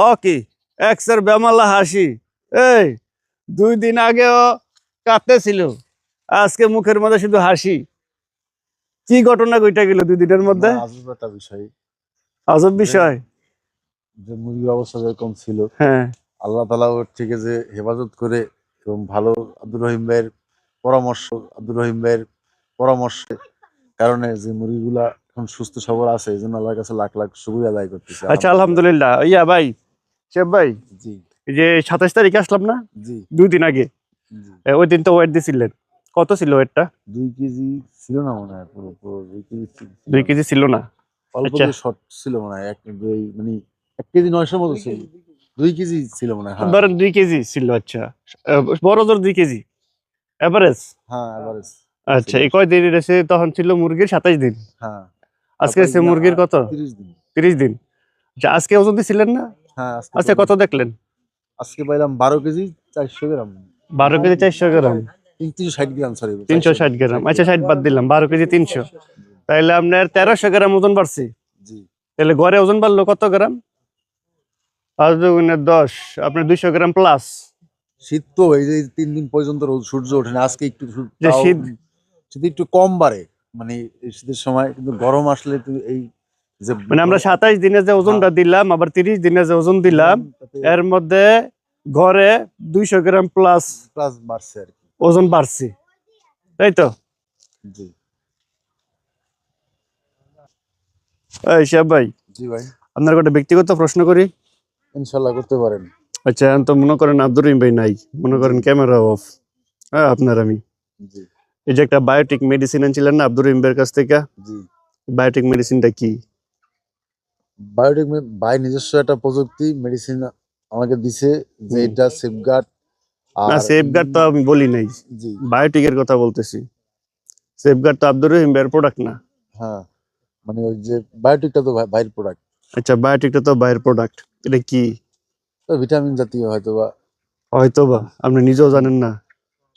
ও কি এক্সের বেমালা হাসি। এই 2 দিন আগেও কাঁদতেছিল, আজকে মুখের মধ্যে শুধু হাসি। কি ঘটনা ঘটে গেল 2 দিনের মধ্যে? আজব একটা বিষয়। আজব বিষয়। যে মুরগির অবস্থা যেরকম ছিল, হ্যাঁ আল্লাহ তাআলা ওর থেকে যে হেফাজত করে এবং ভালো আব্দুর রহিম ভাইয়ের আব্দুর রহিম ভাইয়ের পরামর্শে কারণে যে মুরগিগুলা এখন সুস্থ সবল আছে, এই জন্য আল্লাহর কাছে লাখ লাখ শুকরিয়া আদায় করতেছি। আচ্ছা আলহামদুলিল্লাহ। ইয়া ভাই, শেফ ভাই, জি এই যে 27 তারিখে আসলাম না জি 2 দিন আগে, জি। ওই দিন তো ওয়েট দিছিলেন, কত ছিল ওয়েটটা? 2 কেজি ছিল না মনে হয়, পুরো পুরো 2 কেজি ছিল 2 না। কেজি ছিল না? অল্প আচ্ছা, যে শর্ট ছিল মনে হয়, 1 কেজি 900 মতো ছিল। 2 কেজি ছিল মনে হয়। হ্যাঁ ধরেন 2 কেজি ছিল। আচ্ছা, বড় জোর 2 কেজি এভারেজ। হ্যাঁ, এভারেজ আচ্ছা, ছিল। এই কয় দিন এসে তখন ছিল মুরগির 27 দিন, হ্যাঁ, আজকে 27 এসে দিন মুরগির কত? 30 দিন। 30 দিন। আচ্ছা, আজকে ওজন দিছিলেন না? হ্যাঁ, আজকে আচ্ছা, কত দেখলেন? আজকে পাইলাম 12 কেজি 400 গ্রাম। 12 কেজি 400 গ্রাম, 360 গ্রাম, সরি 360 গ্রাম। আচ্ছা, 60 বাদ দিলাম, 12 কেজি 300, তাইলে আপনার 1300 গ্রাম ওজন বাড়ছে। জি। তাহলে গড়ে ওজন বাড়লো কত গ্রাম? 5 দুগুণে 10, আপনার 200 গ্রাম প্লাস। শীত তো এই যে 3 দিন পর্যন্ত সূর্য ওঠে না, আজকে একটু যে তাও শীত, শীত একটু কম বাড়ে, মানে এই শীতের সময়। কিন্তু গরম আসলে তো এই যে মানে আমরা 27 দিনে যে ওজনটা দিলাম, আবার 30 দিনে যে ওজন দিলাম, এর মধ্যে গড়ে 200 গ্রাম প্লাস প্লাস বাড়ছে আর কি। ওজন বাড়ছে, তাই তো? জি এই শেফ ভাই, জি ভাই, আপনার একটা ব্যক্তিগত প্রশ্ন করি। ইনশাল্লাহ করতে পারেন। আচ্ছা, এখন তো মনে করেন আব্দুর রহিম ভাই নাই, মনে করেন ক্যামেরা অফ, হ্যাঁ আপনার আমি, জি এই যে একটা বায়োটিক মেডিসিন আনছিলেন না আব্দুর রহিম ভাইয়ের কাছ থেকে, জি। বায়োটিক মেডিসিনটা কি? বায়োটেক ভাই নিজস্ব একটা প্রযুক্তি মেডিসিন আমাকে দিছে, যে এটা সেফগার্ড। না, আর সেফগার্ড তো আমি বলি নাই, জি বায়োটিকের কথা বলতেছি। সেফগার্ড তো আব্দুর রহিম ভাইয়ের প্রোডাক্ট না। হ্যাঁ, মানে ওই যে বায়োটিকটা তো ভাইয়ের প্রোডাক্ট। আচ্ছা, বায়োটিকটা তো বাইরের প্রোডাক্ট, এটা কি? তো ভিটামিন জাতীয় হয়তো বা, হয়তো বা আপনি নিজেও জানেন না।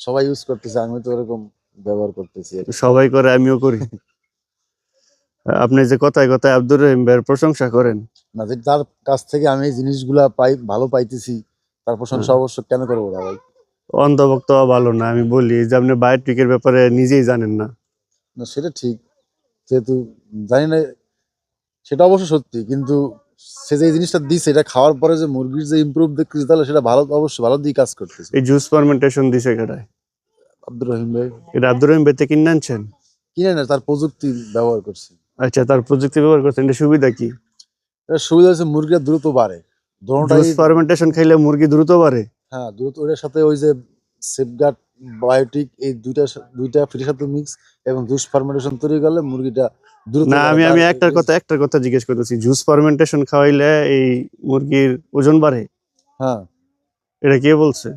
সবাই ইউজ করতেছে, আমি তো এরকম ব্যবহার করতেছি আর কি। সবাই করে, আমিও করি। আপনি যে কথায় কথায় আব্দুর রহিম ভাইয়ের প্রশংসা করেন, না, যে তার কাছ থেকে আমি এই জিনিসগুলা ভালো পাইতেছি, তার প্রশংসা অবশ্য কেন করবো না ভাই? অন্ধভক্ত হওয়া ভালো না। আমি বলি যে আপনি বায়োটিকের ব্যাপারে নিজেই জানেন না। না সেটা ঠিক, যেহেতু জানি না, সেটা অবশ্য সত্যি, কিন্তু সে যে এই জিনিসটা দিছে, এটা খাওয়ার পরে যে মুরগির যে ইমপ্রুভ দেখতেছি, তাহলে সেটা ভালো, অবশ্যই ভালো দিকে কাজ করতেছে। এই জুস ফার্মেন্টেশন দিছে কেটায়? আব্দুর রহিম ভাই। এটা আব্দুর রহিম ভাই থেকে কিনে আনছেন? কিনে না, তার প্রযুক্তি ব্যবহার করছি। আচ্ছা, তার প্রযুক্তি ব্যবহার করছেন, এটা সুবিধা কি? এটা সুবিধা হচ্ছে মুরগিটা দ্রুত বাড়ে, দোনোটাই। জুস ফার্মেন্টেশন খাইলে মুরগি দ্রুত বাড়ে? হ্যাঁ দ্রুত, ওটার সাথে ওই যে সেফগার্ড বায়োটিক, এই দুইটা ফ্রির সাথে মিক্স, এবং জুস ফার্মেন্টেশন তৈরি করলে মুরগিটা দ্রুত না, বাড়ে। আমি একটা কথা জিজ্ঞেস করতেছি, জুস ফার্মেন্টেশন খাওয়াইলে এই মুরগির ওজন বাড়ে? হ্যাঁ, এটা কে বলছে?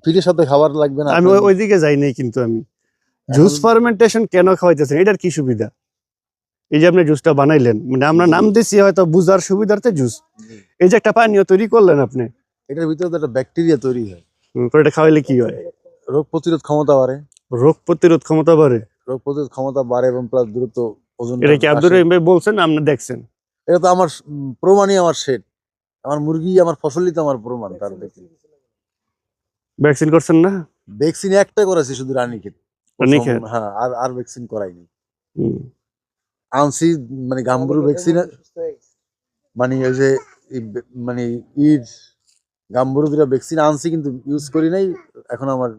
ফ্রির সাথে খাবার লাগবে না আমি আপনার। ওইদিকে যাই নাই, কিন্তু আমি জুস এখন ফার্মেন্টেশন কেন খাওয়াইতেছেন, এটার কি সুবিধা? এই যে আপনি জুসটা বানাইলেন, মানে আমরা নাম দিছি হয়তো বুঝার সুবিধার্থে জুস, এই যে একটা পানীয় তৈরি করলেন আপনি, এটার ভিতরে তো একটা ব্যাকটেরিয়া তৈরি হয়, তো এটা খাওয়াইলে কি হয়? রোগ প্রতিরোধ ক্ষমতা বাড়ে। রোগ প্রতিরোধ ক্ষমতা বাড়ে? রোগ প্রতিরোধ ক্ষমতা বাড়ে এবং প্লাস দ্রুত ওজনটা এটা কি আব্দুর আসে। রহিম ভাই বলছেন, আপনি দেখছেন? এটা তো আমার প্রমাণই, আমার শেড, আমার মুরগি, আমার ফসলই তো আমার প্রমাণ। তার দেখি ভ্যাকসিন করছেন না? ভ্যাকসিন একটা করেছি শুধু রানীক্ষেত। রানীক্ষেত? হ্যাঁ, আর ভ্যাকসিন করাইনি। হুম। আনছি মানে গাম্বুরু ভ্যাকসিন, মানে ওই যে মানে ঈদ গাম্বুরু দুটা ভ্যাকসিন আনছি, কিন্তু ইউজ করি নাই। এখন আমার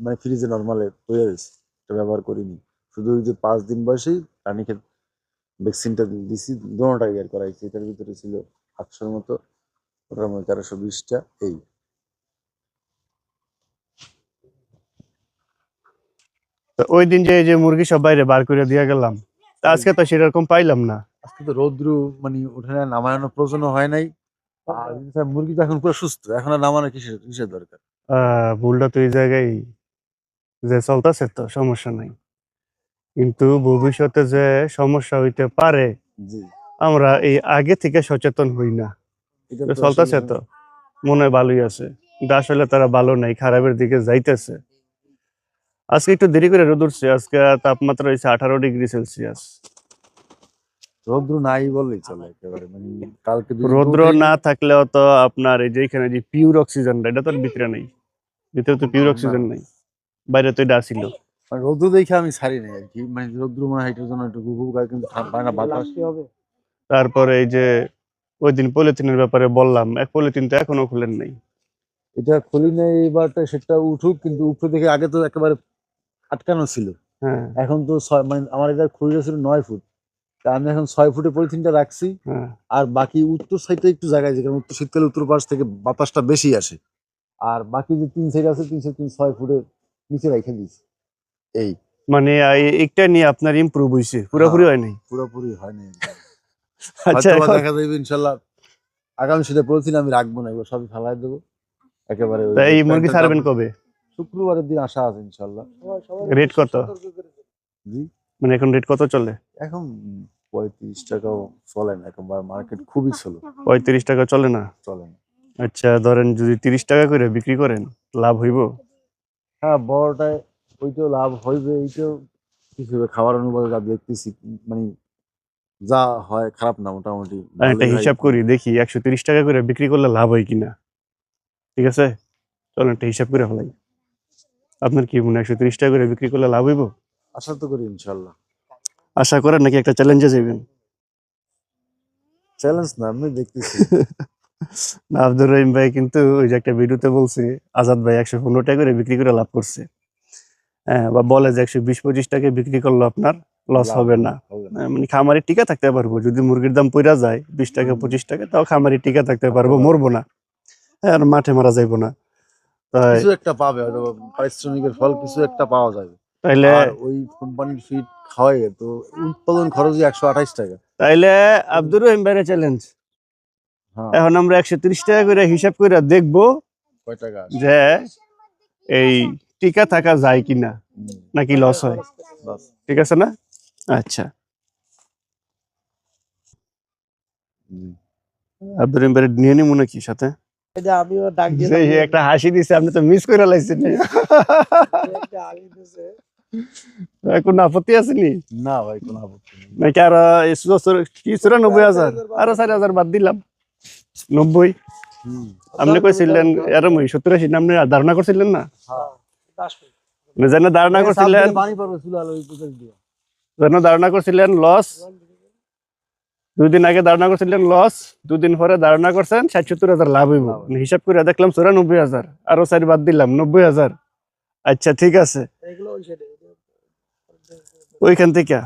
মানে ফ্রিজে নর্মালে হয়ে গেছে, এটা ব্যবহার করিনি। শুধু ওই যে 5 দিন বয়সেই রানীক্ষেত ভ্যাকসিনটা দিছি, দোনোটা ইয়ার করাইছি। এটার ভিতরে ছিল 800-র মতো, ওটার মধ্যে 1320টা। এই তো ওই দিন যে এই যে মুরগি সব বাইরে বার করে দিয়ে গেলাম, তা আজকে তো সেরকম পাইলাম না। আজকে তো রৌদ্র মানে উঠে নামানোর প্রয়োজন হয় নাই। আর মুরগি তো এখন পুরো সুস্থ, এখন আর নামানো কিসের দরকার? ভুলটা তো এই জায়গায়, যে চলতেছে তো সমস্যা নাই, কিন্তু ভবিষ্যতে যে সমস্যা হইতে পারে, জি, আমরা এই আগে থেকে সচেতন হই না। এটা তো চলতেছে তো মনে হয় ভালোই আছে, কিন্তু আসলে তারা ভালো নাই, খারাপের দিকে যাইতেছে। আজকে একটু দেরি করে রোদ উঠছে, আজকে তাপমাত্রা হয়েছে 18 ডিগ্রি সেলসিয়াস। রৌদ্র নাই বললেই চলে একেবারে, মানে কালকে রৌদ্র না থাকলেও তো আপনার এই যে এখানে যে পিওর অক্সিজেনটা এটা তো আর ভিতরে নেই, ভিতরে তো পিওর অক্সিজেন নাই, বাইরে তো এটা ছিল। মানে রৌদ্র দেখে আমি ছাড়ি নাই আর কি, মানে রৌদ্র মনে হয় এটার জন্য একটু গুবু গায়ে, কিন্তু পায় না বাতাস। তারপরে এই যে ওই দিন পলিথিনের ব্যাপারে বললাম, এক পলিথিন তো এখনো খুলেন নাই। এটা খুলি নাই এবারটা, সেটা উঠুক, কিন্তু উপরে দেখে আগে তো একেবারে আটকানো ছিল। হ্যাঁ এখন তো মানে আমার এটা খুঁড়িটা ছিল 9 ফুট, তা আমি এখন 6 ফুটে পলিথিনটা রাখছি। হ্যাঁ। আর বাকি উত্তর সাইডে একটু জায়গায়, যেখানে উত্তর শীতকালে উত্তর পাশ থেকে বাতাসটা বেশি আসে, আর বাকি যে 3 সাইড আছে 3 সাইড 6 ফুটের নিচে রেখে দিয়েছি। এই মানে একটা নিয়ে আপনার ইমপ্রুভ হয়েছে, পুরোপুরি হয় নাই। পুরোপুরি হয়নি। আচ্ছা হয়তো বা এখন দেখা যাবে ইনশাল্লাহ আগামী শীতে পলিথিন আমি রাখবো না, এগুলো সবই ফেলাই দেবো একেবারে। ওই তা যে এই মুরগি প্যান্টের ছাড়বেন কাপড়- কবে? শুক্রবারের দিন আশা আছে ইনশাল্লাহ। রেট কত? জি, মানে এখন রেট কত চলে? এখন 35 টাকাও চলে না, এখন মার্কেট খুবই স্লো, 35 টাকা চলে না? চলে না। আচ্ছা ধরেন যদি 30 টাকা করে বিক্রি করেন লাভ হইব? হ্যাঁ, বড়টায় ওইটাও লাভ হইবে, এইটাও কিছু হবে। খাবার অনুপাতে যা দেখতেছি, মানে যা হয় খারাপ না, মোটামুটি আমি একটা ভালোই হয়। হিসাব করি দেখি 130 টাকা করে বিক্রি করলে লাভ হয় কিনা। ঠিক আছে, চলেন একটা হিসাব করে ফেলাই। আপনার কি মনে হয় 130 টাকা করে বিক্রি করলে লাভ হইব? আশা তো করি ইনশাল্লাহ। আশা করেন নাকি একটা চ্যালেঞ্জে যাবেন? চ্যালেঞ্জ না, আমি দেখতেছি। না, আব্দুর রহিম ভাই কিন্তু ওই যে একটা ভিডিওতে বলছে আজাদ ভাই 115 টাকা করে বিক্রি করে লাভ করছে। হ্যাঁ, বা বলে যে 120-25 টাকা বিক্রি করলে আপনার লস লাভ হবে না। হবে না। মানে খামারি টিকে থাকতে পারবো, যদি মুরগির দাম পড়া যায় 20 টাকা 25 টাকা, তাও খামারি টিকে থাকতে পারবো, মরবো না। হ্যাঁ, আর মাঠে মারা যাইবো না। তাই কিছু একটা পাবে, হয়তো পারিশ্রমিকের ফল কিছু একটা পাওয়া যাবে। তাইলে আর ওই কোম্পানির ফিড খাওয়াই তো উৎপাদন খরচই 128 টাকা। তাইলে আব্দুর রহিম ভাইয়ের চ্যালেঞ্জ, হ্যাঁ, এখন আমরা 130 টাকা করে হিসাব করে দেখবো কয় টাকা আসে? যে এই টিকা থাকা যায় কিনা, হুম, নাকি লস হয়। বাস। ঠিক আছে না? আচ্ছা, জি। আব্দুর রহিম ভাই নিয়ে নিবো নাকি সাথে? এটা আমিও ডাক যে দিলাম। এই একটা হাসি দিছে, আপনি তো মিস করে লাইছেন। একটা আলি দিছে। কোনো আপত্তি আছে নি? না ভাই, কোনো আপত্তি নেই। নাকি আরো কি 94,000 আরো 4,000 বাদ দিলাম, 90। হুম, আপনি কইছিলেন এরম 70-80 আপনি ধারণা করছিলেন না? হ্যাঁ। 10 মিনিট। আপনি যেন ধারণা করছিলেন, পানি পারবে চুলা আলো প্রসেস দিয়ে। যেন ধারণা করছিলেন লস, 2 দিন আগে ধারণা করছিলেন লস, 2 দিন পরে ধারণা করছেন 60-70,000 লাভ হইব। হিসাব করে দেখলাম 94,000, আরো 4 বাদ দিলাম 90,000। আচ্ছা ঠিক আছে, এগুলো ওই সাইডে। ওইখান থেকে